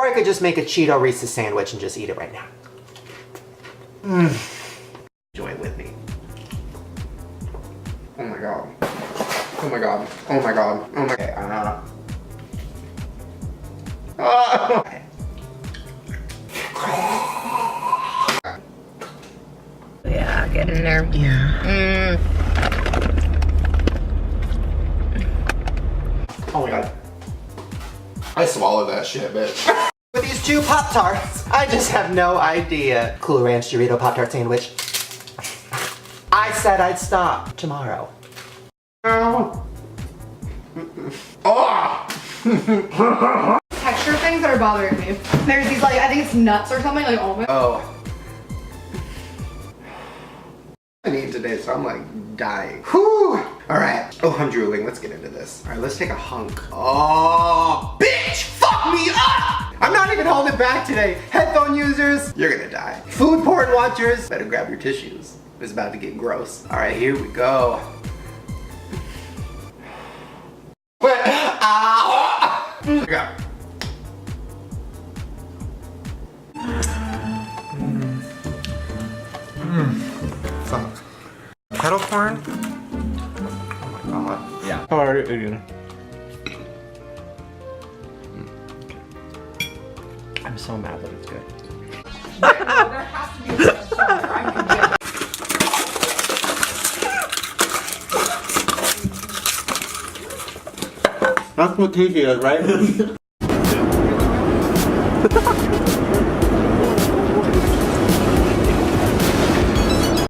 Or I could just make a Cheeto Reese's sandwich and just eat it right now. Enjoy it with me. Oh my god. Oh my god. Oh my god. Oh my god. Yeah, get in there. Yeah. Oh my god. I swallowed that shit, bitch. With these two Pop-Tarts, I just have no idea. Cool Ranch Dorito Pop-Tart sandwich. I said I'd stop tomorrow. Oh. Texture things that are bothering me. There's these like, I think it's nuts or something, like almond. Oh. I need today, so I'm like dying. Whew. All right. Oh, I'm drooling. Let's get into this. All right, let's take a hunk. Oh, bitch, fuck me up. I'm not even holding back today. Headphone users, you're gonna die. Food porn watchers, better grab your tissues. It's about to get gross. All right, here we go. Wait, okay. Fuck. Kettle corn? Oh my god. Yeah. How are you eating? I'm so mad that it's good. There has to be somewhere I can get. That's what TV is, right?